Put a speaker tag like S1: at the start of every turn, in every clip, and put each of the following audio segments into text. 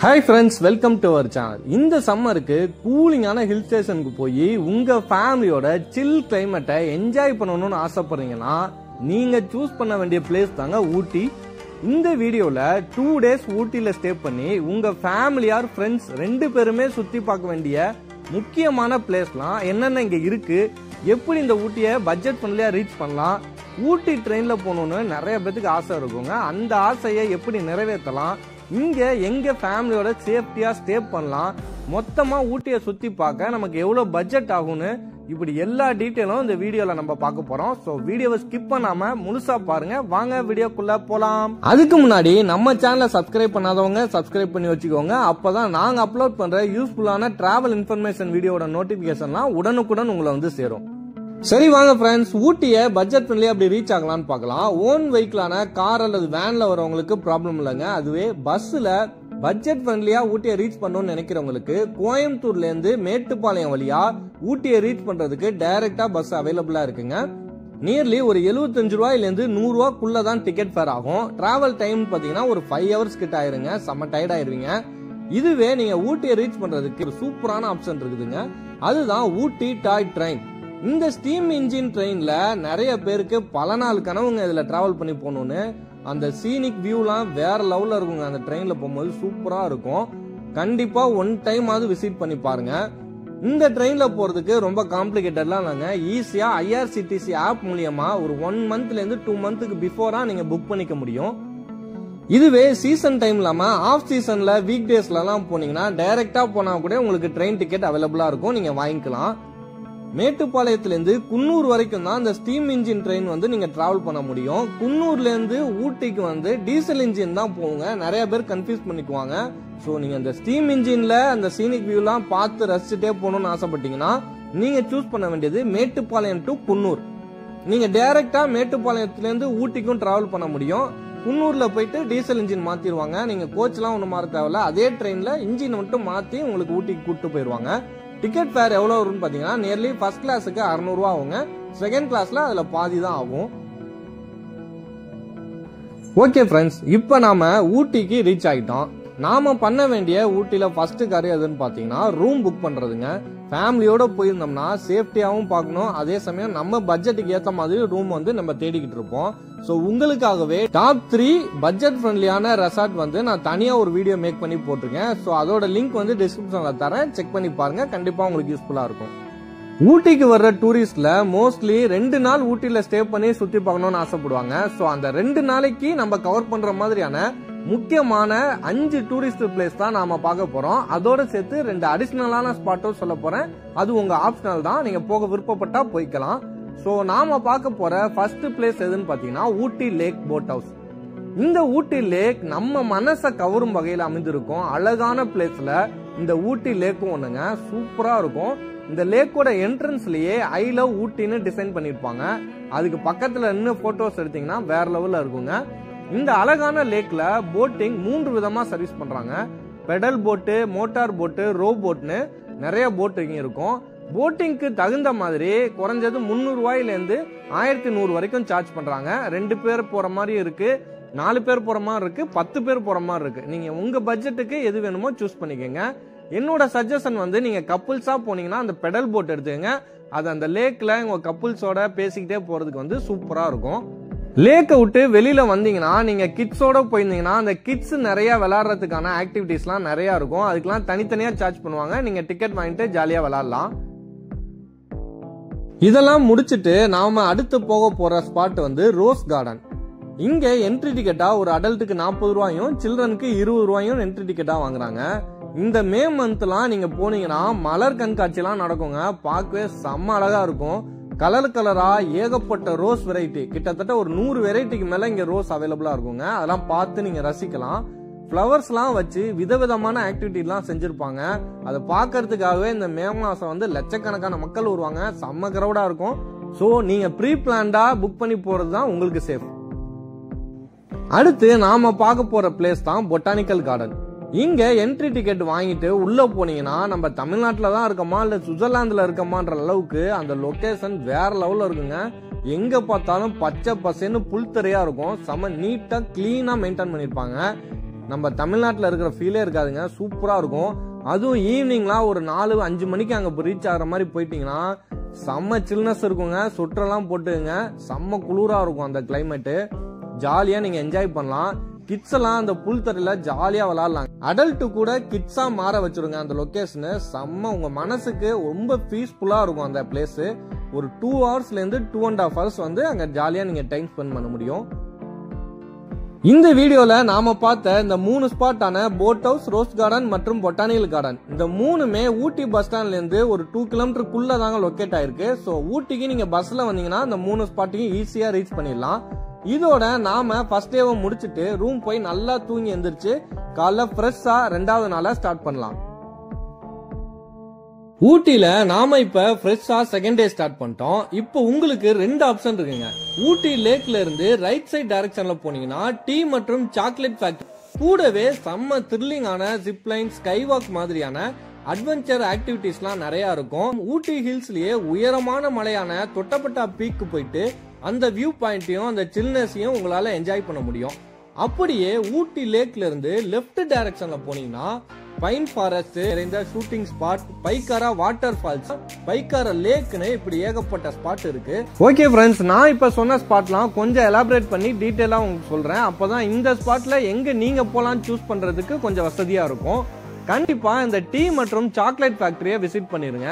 S1: Hi friends, welcome to our channel. இந்த சம்மருக்கு கூலிங்கான hill ஸ்டேஷனுக்கு போய் உங்க ஃபேமிலியோட சில் கிளைமேட்டை என்ஜாய் பண்ணணும்னு ஆசைப்படுறீங்கன்னா நீங்க சூஸ் பண்ண வேண்டிய பிளேஸ் தாங்க ஊட்டி. இந்த வீடியோல 2 days ஊட்டில ஸ்டே பண்ணி உங்க ஃபேமிலி ஆர் ஃப்ரெண்ட்ஸ் ரெண்டு பேருமே சுத்தி பார்க்க வேண்டிய முக்கியமான பிளேஸ்லாம் என்னென்ன இங்க இருக்கு, எப்படி இந்த ஊட்டியை பட்ஜெட் ஃப்ரெண்ட்லியா ரீச் பண்ணலாம், ஊட்டி ட்ரெயின்ல போகணும்னு நிறைய பேருக்கு ஆசை இருக்குங்க. அந்த ஆசையை எப்படி நிறைவேற்றலாம், இங்க எங்க ஃபேமிலியோட சேஃப்டியா ஸ்டே பண்ணலாம், மொத்தமா ஊட்டியை சுத்தி பார்க்க நமக்கு எவ்வளவு பட்ஜெட் ஆகும்னு இப்படி எல்லா டீட்டெயிலும் இந்த வீடியோல நம்ம பார்க்க போறோம். சோ வீடியோவை ஸ்கிப் பண்ணாம முழுசா பாருங்க. வாங்க வீடியோக்குள்ள போலாம். அதுக்கு முன்னாடி நம்ம சேனலை சப்ஸ்கிரைப் பண்ணாதவங்க சப்ஸ்கிரைப் பண்ணி வச்சுக்கோங்க. அப்பதான் நாங்க அப்லோட் பண்ற யூஸ்ஃபுல்லான டிராவல் இன்ஃபர்மேஷன் வீடியோட நோட்டிபிகேஷன்லாம் உடனுக்குடன் உங்களை வந்து சேரும். சரி வாங்க ஃப்ரெண்ட்ஸ், ஊட்டியை பட்ஜெட் ஃப்ரெண்ட்லியா அப்படி ரீச் ஆகலாம்னு பார்க்கலாம். ஓன் வெஹிக்கிளான கார் அல்லது வேன்ல வரவங்களுக்கு ப்ராப்ளம் இல்லைங்க. அதுவே பஸ்ல பட்ஜெட் ஃப்ரெண்ட்லியா ஊட்டியை ரீச் பண்ணணும்னு நினைக்கிறவங்களுக்கு கோயம்புத்தூர்ல இருந்து மேட்டுப்பாளையம் வழியா ஊட்டியை ரீச் பண்றதுக்கு டைரக்டா பஸ் அவைலபிளா இருக்குங்க. நியர்லி ஒரு 75 ரூபாயில இருந்து 100 ரூபாய்க்குள்ளதான் டிக்கெட் ஃபேர் ஆகும். டிராவல் டைம் பாத்தீங்கன்னா ஒரு 5 hours கிட்ட ஆயிருங்க. செம்ம டயர்ட் ஆயிருவீங்க. இதுவே நீங்க ஊட்டியை ரீச் பண்றதுக்கு ஒரு சூப்பரான ஆப்ஷன் இருக்குதுங்க. அதுதான் ஊட்டி டாய் ட்ரெயின். இந்த ஸ்டீம் இன்ஜின் ட்ரெயின்ல நிறைய பேருக்கு பல நாள் கனவுங்க இதுல டிராவல் பண்ணி போகணும்னு. அந்த சீனிக் வியூலாம் வேற லெவல்ல இருக்குங்க. அந்த ட்ரெயின்ல போகும்போது சூப்பரா இருக்கும். கண்டிப்பா ஒன் டைம் ஆவது விசிட் பண்ணி பாருங்க. இந்த ட்ரெயின்ல போறதுக்கு ரொம்ப காம்ப்ளிகேட்டட்லாம் இல்லைங்க. ஈஸியா IRCTC ஆப் மூலியமா ஒரு 1 monthல இருந்து 2 months பிஃபோரா நீங்க புக் பண்ணிக்க முடியும். இதுவே சீசன் டைம் இல்லாம ஆஃப் சீசன்ல வீக் டேஸ்ல எல்லாம் போனீங்கன்னா டைரக்டா போனா கூட உங்களுக்கு ட்ரெயின் டிக்கெட் அவைலபிளா இருக்கும், நீங்க வாங்கிக்கலாம். மேட்டுப்பாளையத்திலிருந்து குன்னூர் வரைக்கும் தான் இந்த ஸ்டீம் இன்ஜின் ட்ரெயின் வந்து நீங்க டிராவல் பண்ண முடியும். குன்னூர்ல இருந்து ஊட்டிக்கு வந்து டீசல் இன்ஜின் தான் போகுங்க. நிறைய பேர் கன்ஃபியூஸ் பண்ணிக்குவாங்க. சோ நீங்க இந்த ஸ்டீம் இன்ஜின்ல அந்த சீனிக் வியூ எல்லாம் பார்த்து ரசிச்சுட்டே போகணும்னு ஆசைப்பட்டீங்கன்னா நீங்க சூஸ் பண்ண வேண்டியது மேட்டுப்பாளையம் டு குன்னூர். நீங்க டைரக்டா மேட்டுப்பாளையத்திலிருந்து ஊட்டிக்கும் டிராவல் பண்ண முடியும். குன்னூர்ல போயிட்டு டீசல் இன்ஜின் மாத்திடுவாங்க. நீங்க கோச் எல்லாம் ஒண்ணு மாற தேவையில்ல. அதே ட்ரெயின்ல இன்ஜின் மட்டும் மாத்தி உங்களுக்கு ஊட்டிக்கு கூட்டு போயிருவாங்க. டிக்கெட் ஃபேர் எவ்வளவு வரும்னு பாத்தீங்கன்னா நியர்லி ஃபர்ஸ்ட் கிளாஸுக்கு 600 ரூபா ஆகுங்க. செகண்ட் கிளாஸ்ல அதுல பாதி தான் ஆகும். ஓகே ஃப்ரெண்ட்ஸ், இப்ப நாம ஊட்டிக்கு ரீச் ஆகிட்டோம். நாம பண்ண வேண்டிய ஊட்டில ஃபர்ஸ்ட் காரியம் எதுன்னு பாத்தீங்கன்னா ரூம் புக் பண்றதுங்க. ஃபேமிலியோட போயிருந்தோம்னா சேஃப்டியாவும் பார்க்கணும், அதே சமயம் நம்ம பட்ஜெட்டுக்கு ஏத்த மாதிரி ரூம் வந்து நம்ம தேடிக்கிட்டு இருப்போம். சோ உங்களுக்காகவே டாப் 3 பட்ஜெட் ஃப்ரெண்ட்லியான ரெசார்ட் வந்து நான் தனியா ஒரு வீடியோ மேக் பண்ணி போட்டிருக்கேன். சோ அதோட லிங்க் வந்து டிஸ்கிரிப்ஷன்ல தரேன், செக் பண்ணி பாருங்க. கண்டிப்பா உங்களுக்கு யூஸ்ஃபுல்லா இருக்கும். ஊட்டிக்கு வர்ற டூரிஸ்ட்ல மோஸ்ட்லி 2 நாள் ஊட்டில ஸ்டே பண்ணி சுத்தி பார்க்கணும்னு ஆசைப்படுவாங்க. சோ அந்த 2 நாளைக்கு நம்ம கவர் பண்ற மாதிரியான முக்கியமான 5 டூரிஸ்ட் பிளேஸ் தான் நாம பார்க்க போறோம். அதோட சேர்த்து 2 அடிஷனலான ஸ்பாட்டும் சொல்ல போறேன். அது உங்க ஆப்ஷனல் தான், நீங்க போக விருப்பப்பட்டா போய்க்கலாம். சோ நாம பார்க்க போற ஃபர்ஸ்ட் பிளேஸ் எதுன்னு பாத்தீங்கன்னா ஊட்டி லேக் போட் ஹவுஸ். இந்த ஊட்டி லேக் நம்ம மனசை கவரும் வகையில அமைந்திருக்கும் அழகான பிளேஸ்ல இந்த ஊட்டி லேக்கும் ஒண்ணுங்க. சூப்பரா இருக்கும். இந்த லேக்கோட என்ட்ரன்ஸ்லயே ஐ லவ் ஊட்டின்னு டிசைன் பண்ணிருப்பாங்க. அதுக்கு பக்கத்துல நின்று போட்டோஸ் எடுத்தீங்கன்னா வேற லெவல்ல இருக்குங்க. இந்த அழகான லேக்ல போட்டிங் 3 விதமா சர்வீஸ் பண்றாங்க. பெடல் போட்டு, மோட்டார் போட்டு, ரோ போட்னு நிறைய போட்டிங் இருக்கும். போட்டிங்க்கு தகுந்த மாதிரி குறைஞ்சது 300 ரூபாயில இருந்து 1100 வரைக்கும் சார்ஜ் பண்றாங்க. 2 பேர் போற மாதிரி இருக்கு, 4 பேர் போற மாதிரி இருக்கு, 10 பேர் போற மாதிரி இருக்கு. நீங்க உங்க பட்ஜெட்டுக்கு எது வேணுமோ சூஸ் பண்ணிக்கங்க. என்னோட சஜஷன் வந்து நீங்க கப்புள்ஸா போனீங்கன்னா அந்த பெடல் போட் எடுத்துக்கங்க. அது அந்த லேக்ல உங்க கப்புள்ஸோட பேசிக்கிட்டே போறதுக்கு வந்து சூப்பரா இருக்கும். லேக்கை விட்டு வெளியில வந்தீங்கன்னா நீங்க கிட்ஸோட போயிருந்தீங்கன்னா அந்த கிட்ஸ் நிறைய விளையாடுறதுக்கான ஆக்டிவிட்டிஸ்லாம் நிறைய இருக்கும். அதுக்கெல்லாம் தனித்தனியா சார்ஜ் பண்ணுவாங்க. நீங்க டிக்கெட் வாங்கிட்டு ஜாலியா விளையாடலாம். இதெல்லாம் முடிச்சிட்டு நாம அடுத்து போக போற ஸ்பாட் வந்து ரோஸ் கார்டன். இங்க என்ட்ரி டிக்கெட்டா ஒரு அடல்ட்டுக்கு 40 ரூபாயும் சில்ட்ரனுக்கு 20 ரூபாயும் என்ட்ரி டிக்கெட்டா வாங்குறாங்க. இந்த மே மந்த்லாம் நீங்க போனீங்கன்னா மலர் கண்காட்சி எல்லாம் நடக்குங்க. பார்க்கவே செம்ம அழகா இருக்கும். கலர் கலரா ஏகப்பட்ட ரோஸ் வெரைட்டி, கிட்டத்தட்ட ஒரு 100 வெரைட்டிக்கு மேல இங்க ரோஸ் அவைலபிளா இருக்குங்க. அதெல்லாம் பார்த்து நீங்க ரசிக்கலாம். பிளவர்ஸ் எல்லாம் வச்சு விதவிதமான ஆக்டிவிட்டி எல்லாம் செஞ்சிருப்பாங்க. அதை பாக்குறதுக்காகவே இந்த மே மாசம் வந்து லட்சக்கணக்கான மக்கள் வருவாங்க. செம்ம கிரௌடா இருக்கும். சோ நீங்க ப்ரீ பிளான்டா புக் பண்ணி போறதுதான் உங்களுக்கு சேஃப். அடுத்து நாம பார்க்க போற பிளேஸ் தான் பொட்டானிக்கல் கார்டன். இங்க என்ட்ரி டிக்கெட் வாங்கிட்டு உள்ள போனீங்கன்னா நம்ம தமிழ்நாட்டுல தான் இருக்கோமா இல்ல சுவிட்சர்லாந்துல இருக்கமான்ற அளவுக்கு அந்த லொகேஷன் வேற லெவல்ல இருக்குங்க. எங்க பார்த்தாலும் பச்சை பசேன்னு புல்தரையா இருக்கும். செம நீட்டா கிளீனா மெயின்டைன் பண்ணிருப்பாங்க. நம்ம தமிழ்நாட்டில் இருக்கிற ஃபீலே இருக்காதுங்க. சூப்பரா இருக்கும். அதுவும் ஈவினிங்லாம் ஒரு 4-5 மணிக்கு அங்க ரீச் ஆகிற மாதிரி போயிட்டீங்கன்னா செம்ம சில்னஸ் இருக்குங்க. சொட்டரெல்லாம் போட்டுங்க, செம்ம குளிரா இருக்கும் அந்த கிளைமேட்டு. ஜாலியா நீங்க என்ஜாய் பண்ணலாம். கிட்ஸ் எல்லாம் அந்த புல் தரையில ஜாலியா விளையாடலாம். அடல்ட் கூட கிட்ஸா மாற வச்சிருங்க அந்த லொகேஷன். செம்ம உங்க மனசுக்கு ரொம்ப பீஸ்ஃபுல்லா இருக்கும் அந்த பிளேஸ். ஒரு 2 ஹவர்ஸ்ல இருந்து 2.5 ஹவர்ஸ் வந்து அங்க ஜாலியா நீங்க டைம் ஸ்பெண்ட் பண்ண முடியும். இந்த வீடியோல நாம பார்த்த இந்த 3 ஸ்பாட்டான போட் ஹவுஸ், ரோஸ் கார்டன் மற்றும் பொட்டானிக்கல் கார்டன், இந்த 3மே ஊட்டி பஸ் ஸ்டாண்ட்ல இருந்து ஒரு 2 கிலோமீட்டருக்குள்ள தாங்க லொக்கேட் ஆயிருக்கு. சோ ஊட்டிக்கு நீங்க பஸ்ல வந்தீங்கன்னா இந்த 3 ஸ்பாட்டையும் ஈஸியா ரீச் பண்ணிடலாம். இதோட நாம ஃபர்ஸ்ட் டேவை முடிச்சிட்டு ரூம் போய் நல்லா தூங்கி எந்திரிச்சு காலைல ஃப்ரெஷ்ஷா 2வது நாளை ஸ்டார்ட் பண்ணலாம். ஊட்டியில நாம இப்ப ஃப்ரெஷ்ஷா செகண்ட் டே ஸ்டார்ட் பண்ணிட்டோம். இப்போ உங்களுக்கு 2 ஆப்ஷன் இருக்குங்க. ஊட்டி லேக்ல இருந்து ரைட் சைட் டைரக்ஷன்ல போனீங்கன்னா டீ மற்றும் சாக்லேட் ஃபேக்டரி, கூடவே செம்ம த்ரில்லிங்கான ஜிப்லைன், ஸ்கை வாக் மாதிரியான அட்வென்ச்சர் ஆக்டிவிட்டிஸ்லாம் நிறைய இருக்கும். ஊட்டி ஹில்ஸ்லயே உயரமான மலையான தொட்டபெட்டா பீக்கு போயிட்டு அந்த வியூ பாயிண்ட்டையும் அந்த சில்னஸையும் உங்களால என்ஜாய் பண்ண முடியும். அப்படியே ஊட்டி லேக்ல இருந்து லெஃப்ட் டைரக்ஷன்ல போனீங்கன்னா பைன் ஃபாரஸ்ட் நிறைந்த shooting spot, Pykara water falls, Pykara லேக்னு இப்படி ஏகப்பட்ட ஸ்பாட் இருக்கு. ஓகே ஃப்ரெண்ட்ஸ், நான் இப்ப சொன்ன ஸ்பாட்லாம் கொஞ்சம் எலாபரேட் பண்ணி டீடைலா உங்களுக்கு சொல்றேன். அப்பதான் இந்த ஸ்பாட்ல எங்க நீங்க போலான்னு சூஸ் பண்றதுக்கு கொஞ்சம் வசதியா இருக்கும். கண்டிப்பா இந்த டீ மற்றும் சாக்லேட் ஃபேக்டரியை விசிட் பண்ணிருங்க.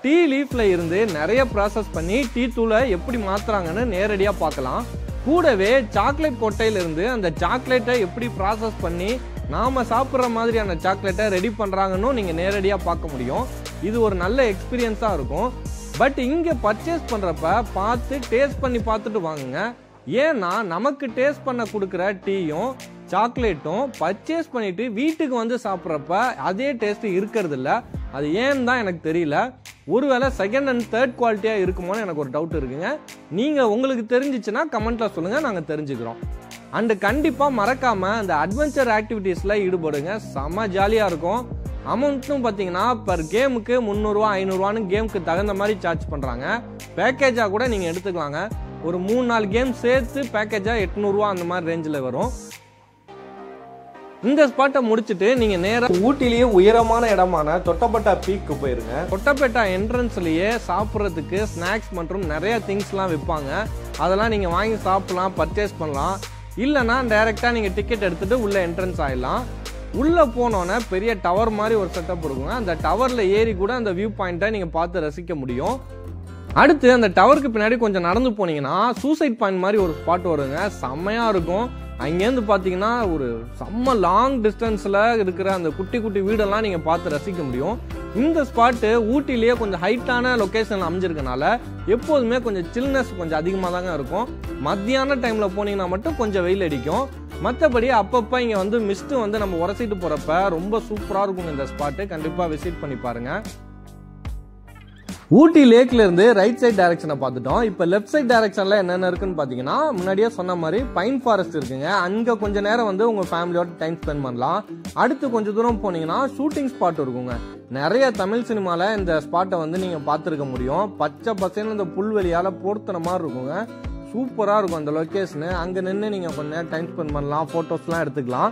S1: டீ லீஃப்ல இருந்து நிறைய ப்ராசஸ் பண்ணி டீ தூளை எப்படி மாத்துறாங்கன்னு நேரடியா பார்க்கலாம். கூடவே சாக்லேட் கொட்டையில இருந்து அந்த சாக்லேட்டை எப்படி ப்ராசஸ் பண்ணி நாம சாப்பிட்ற மாதிரியான சாக்லேட்டை ரெடி பண்றாங்கன்னு நீங்க நேரடியா பார்க்க முடியும். இது ஒரு நல்ல எக்ஸ்பீரியன்ஸா இருக்கும். பட் இங்க பர்ச்சேஸ் பண்றப்ப பார்த்து டேஸ்ட் பண்ணி பார்த்துட்டு வாங்குங்க. ஏன்னா நமக்கு டேஸ்ட் பண்ண கொடுக்குற டீயும் சாக்லேட்டும் பர்ச்சேஸ் பண்ணிட்டு வீட்டுக்கு வந்து சாப்பிட்றப்ப அதே டேஸ்ட் இருக்கிறது இல்ல. அது ஏன்னு தான் எனக்கு தெரியல. ஒருவேளை செகண்ட் அண்ட் தேர்ட் குவாலிட்டியா இருக்குமோன்னு எனக்கு ஒரு டவுட் இருக்குங்க. நீங்க உங்களுக்கு தெரிஞ்சிச்சுன்னா கமெண்ட்ல சொல்லுங்க, நாங்க தெரிஞ்சுக்கிறோம். அண்ட் கண்டிப்பா மறக்காம அந்த அட்வென்ச்சர் ஆக்டிவிட்டீஸ்ல ஈடுபடுங்க. செம்ம ஜாலியா இருக்கும். அமௌண்ட்டும் பாத்தீங்கன்னா பர் கேமுக்கு 300 ரூபா 500 ரூபான்னு கேமுக்கு தகுந்த மாதிரி சார்ஜ் பண்றாங்க. பேக்கேஜா கூட நீங்க எடுத்துக்கலாங்க. ஒரு 3-4 கேம் சேர்த்து பேக்கேஜா 800 ரூபா அந்த மாதிரி ரேஞ்சில் வரும். இந்த ஸ்பாட்டை முடிச்சுட்டு நீங்க நேரா ஊட்டிலேயே உயரமான இடமான தொட்டபெட்டா பீக்கு போயிருங்க. தொட்டபெட்டா என்ட்ரன்ஸ்லயே சாப்பிட்றதுக்கு ஸ்நாக்ஸ் மற்றும் நிறைய திங்ஸ் எல்லாம் விற்பாங்க. அதெல்லாம் நீங்க வாங்கி சாப்பிடலாம், பர்ச்சேஸ் பண்ணலாம். இல்லைன்னா டைரக்டா நீங்க டிக்கெட் எடுத்துட்டு உள்ள என்ட்ரன்ஸ் ஆயிடலாம். உள்ள போனோன்னே பெரிய டவர் மாதிரி ஒரு செட்டப் இருக்குங்க. அந்த டவர்ல ஏறி கூட அந்த வியூ பாயிண்ட்டை நீங்க பார்த்து ரசிக்க முடியும். அடுத்து அந்த டவருக்கு பின்னாடி கொஞ்சம் நடந்து போனீங்கன்னா சூசைட் பாயிண்ட் மாதிரி ஒரு ஸ்பாட் வருங்க. செம்மையா இருக்கும். அங்கேருந்து பார்த்தீங்கன்னா ஒரு செம்ம லாங் டிஸ்டன்ஸில் இருக்கிற அந்த குட்டி குட்டி வீடெல்லாம் நீங்கள் பார்த்து ரசிக்க முடியும். இந்த ஸ்பாட்டு ஊட்டிலேயே கொஞ்சம் ஹைட்டான லொக்கேஷனில் அமைஞ்சிருக்கனால எப்போதுமே கொஞ்சம் சில்னஸ் கொஞ்சம் அதிகமாக தாங்க இருக்கும். மத்தியான டைமில் போனீங்கன்னா மட்டும் கொஞ்சம் வெயில் அடிக்கும். மற்றபடி அப்பப்போ இங்கே வந்து மிஸ்ட்டு வந்து நம்ம உரசிட்டு போகிறப்ப ரொம்ப சூப்பராக இருக்கும் இந்த ஸ்பாட்டு. கண்டிப்பாக விசிட் பண்ணி பாருங்கள். ஊட்டி லேக்ல இருந்து ரைட் சைட் டைரக்ஷனை பார்த்துட்டோம். இப்ப லெஃப்ட் சைட் டைரக்ஷன்ல என்னென்ன இருக்குன்னு பாத்தீங்கன்னா முன்னாடியே சொன்ன மாதிரி பைன் ஃபாரஸ்ட் இருக்குங்க. அங்க கொஞ்ச நேரம் வந்து உங்க ஃபேமிலியோட டைம் ஸ்பெண்ட் பண்ணலாம். அடுத்து கொஞ்சம் தூரம் போனீங்கன்னா ஷூட்டிங் ஸ்பாட் இருக்குங்க. நிறைய தமிழ் சினிமால இந்த ஸ்பாட்டை வந்து நீங்க பார்த்துருக்க முடியும். பச்சை பசேன்னு இந்த புல்வெளியால போர்த்துன மாதிரி இருக்குங்க. சூப்பரா இருக்கும் அந்த லொகேஷனு. அங்க நின்று நீங்க கொஞ்ச நேரம் டைம் ஸ்பெண்ட் பண்ணலாம், போட்டோஸ்லாம் எடுத்துக்கலாம்.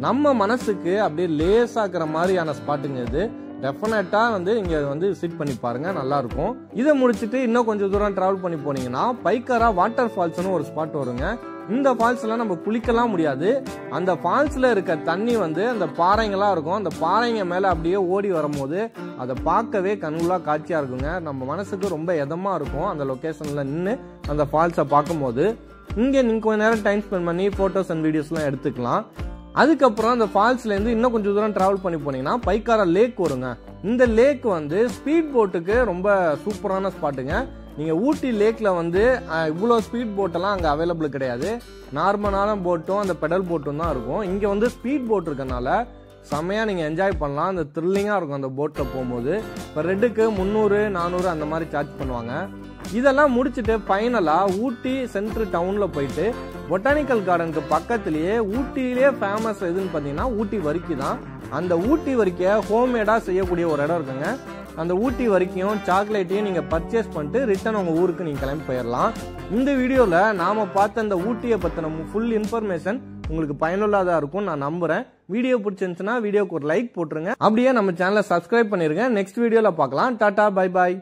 S1: நம்ம மனசுக்கு அப்படியே லேசாக்குற மாதிரியான ஸ்பாட்டுங்க இது. டெஃபினட்டா வந்து இங்க வந்து விசிட் பண்ணி பாருங்க, நல்லா இருக்கும். இதை முடிச்சுட்டு இன்னும் கொஞ்சம் தூரம் டிராவல் பண்ணி போனீங்கன்னா பைக்காரா வாட்டர் ஃபால்ஸ்னு ஒரு ஸ்பாட் வருங்க. இந்த ஃபால்ஸ்ல நம்ம குளிக்கலாம் முடியாது. அந்த ஃபால்ஸ்ல இருக்க தண்ணி வந்து அந்த பாறைங்களா இருக்கும். அந்த பாறைங்க மேல அப்படியே ஓடி வரும்போது அதை பார்க்கவே கண்குள்ளா காட்சியா இருக்குங்க. நம்ம மனசுக்கு ரொம்ப இதமா இருக்கும் அந்த லொகேஷன்ல நின்று அந்த ஃபால்ஸை பார்க்கும்போது. இங்க நீங்க கொஞ்ச நேரம் டைம் ஸ்பெண்ட் பண்ணி போட்டோஸ் அண்ட் வீடியோஸ்லாம் எடுத்துக்கலாம். அதுக்கப்புறம் அந்த ஃபால்ஸ்ல இருந்து இன்னும் கொஞ்சம் தூரம் டிராவல் பண்ணி போனீங்கன்னா பைக்காரா லேக் வருங்க. இந்த லேக் வந்து ஸ்பீட் போட்டுக்கு ரொம்ப சூப்பரான ஸ்பாட்டுங்க. நீங்க ஊட்டி லேக்ல வந்து இவ்வளோ ஸ்பீட் போட்டெல்லாம் அங்கே அவைலபிள் கிடையாது. நார்மலான போட்டும் அந்த பெடல் போட்டும் தான் இருக்கும். இங்க வந்து ஸ்பீட் போட் இருக்கனால செம்மையா நீங்க என்ஜாய் பண்ணலாம். அந்த த்ரில்லிங்கா இருக்கும் அந்த போட்ல போகும்போது. இப்போ ரெட்டுக்கு 300-400 அந்த மாதிரி சார்ஜ் பண்ணுவாங்க. இதெல்லாம் முடிச்சுட்டு ஃபைனலா ஊட்டி சென்ட்ரு டவுன்ல போயிட்டு பொட்டானிக்கல் கார்டனுக்கு பக்கத்திலேயே ஊட்டியிலே ஃபேமஸ் எதுன்னு பார்த்தீங்கன்னா ஊட்டி வரிக்கி தான். அந்த ஊட்டி வரிக்கையை ஹோம்மேடா செய்யக்கூடிய ஒரு இடம் இருக்குங்க. அந்த ஊட்டி வரைக்கும் சாக்லேட்டையும் நீங்க பர்ச்சேஸ் பண்ணிட்டு ரிட்டர்ன் உங்க ஊருக்கு நீங்க கிளம்பி போயிடலாம். இந்த வீடியோல நாம பார்த்த அந்த ஊட்டியை பத்தின ஃபுல் இன்ஃபர்மேஷன் உங்களுக்கு பயனுள்ளதா இருக்கும் நான் நம்புறேன். வீடியோ பிடிச்சிருந்துச்சுன்னா வீடியோக்கு ஒரு லைக் போட்டுருங்க. அப்படியே நம்ம சேனலை சப்ஸ்கிரைப் பண்ணிருங்க. நெக்ஸ்ட் வீடியோல பார்க்கலாம். Tata bye bye.